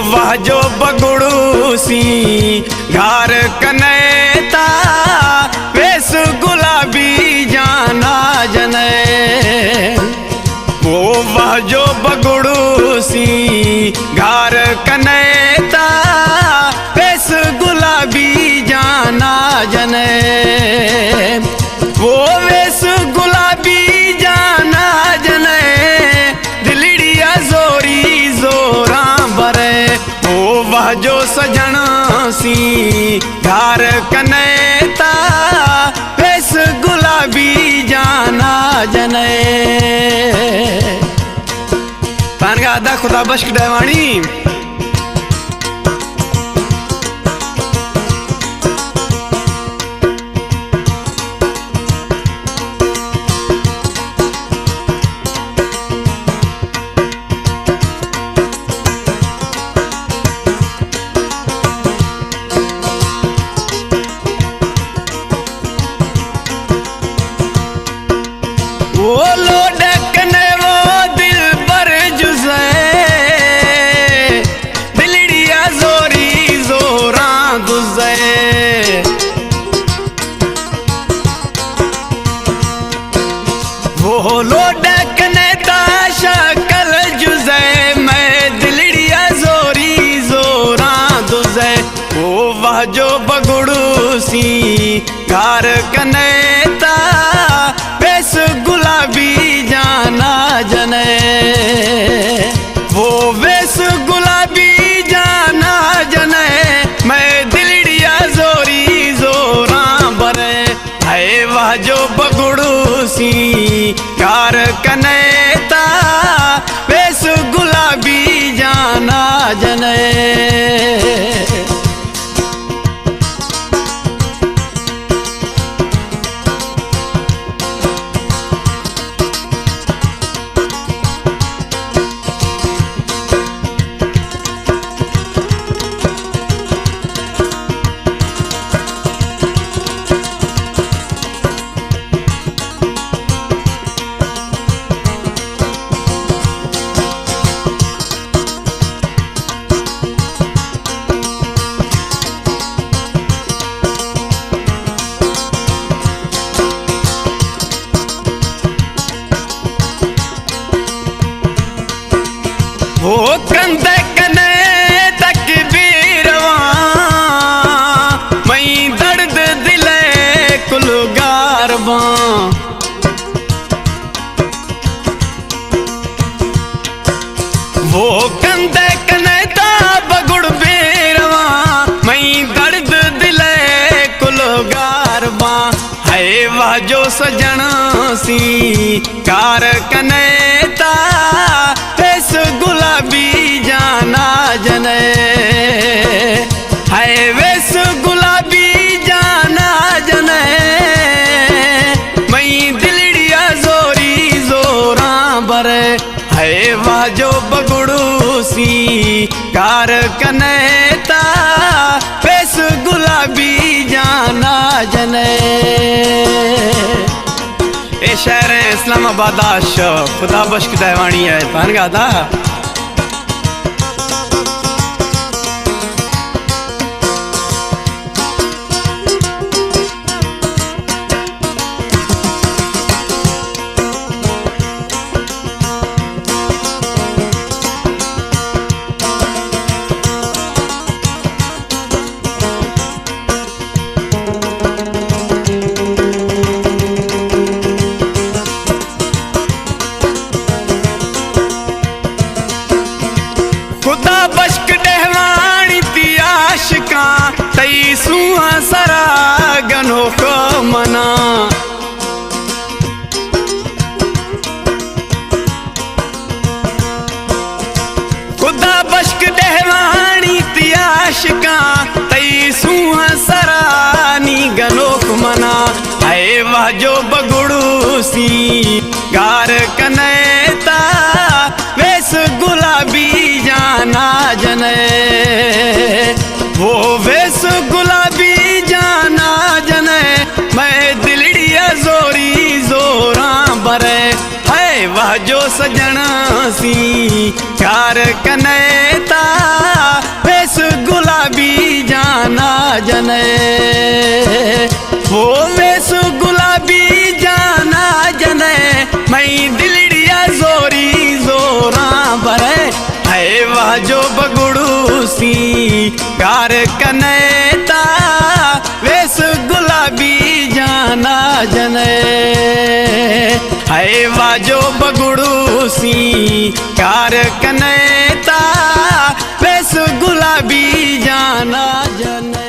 वह जो बगुड़ू सी घर कनेता वेस गुलाबी जाना जने। वो वह जो बगुड़ू सी घर कनेता वेस गुलाबी जाना जने। वो वेस गुलाबी जाना जने दिलड़िया जोरी जोरा भरे। वो वह जो सजना सी घर कनेता वेस गुलाबी जाना जने। पानगा अदा खुदा बश्क डवाणी वो लोडकने वो दिल पर जुज़े दिलड़िया जोरी जोरा गुज़े। वो लोडकने ता शक्ल जुज़े मैं दिलड़िया जोरी जोरा दुज़े। वो वह जो बगुड़ू सी घर कनेता वेस गुलाबी जाना जने। वो वेस गुलाबी जाना जने मैं दिलड़िया जोरी जोरा भरे। है वह जो बगुड़ू सी घर कनेता वेस गुलाबी जाना जने। वो कंधे कने तकबीरवा मई दर्द दिले कुलगारवा। वो कंधे कने ता बगुड़ बेरवा मई दर्द दिले कुलगारवा। है वह जो सजना सी कार कनेता वेस गुलाबी जाना जने। है वेस गुलाबी जाना जने मई दिलड़िया जोरी जोरा भरे। है वह जो बगुड़ू सी कार कनेता वेस गुलाबी जाना जने। ए शहर इस्लामाबाद खुदा बश्क दहवाणी है पानगा दा। खुदा बश्क डहवाणी ती आशिका तई सुहा सरा गनो को मना। खुदा बश्क डहवाणी ती आशिका तई सुहा सरा नी गनो को मना। है वह जो बगुड़ू सी घर कनेता वेस गुलाबी जाना जने। वो वेस गुलाबी जाना जने मैं दिलड़िया जोरी जोरा भरे। है वह जो सजना सी प्यार कनेता जने वो वेस गुलाबी जाना जने मई दिलड़िया जोरी जोरा भरे है वह जो बगुड़ू सी कार कनेता वेस गुलाबी जाना जने है वह जो बगुड़ू सी कार कनेता वेस गुलाबी जाना जने।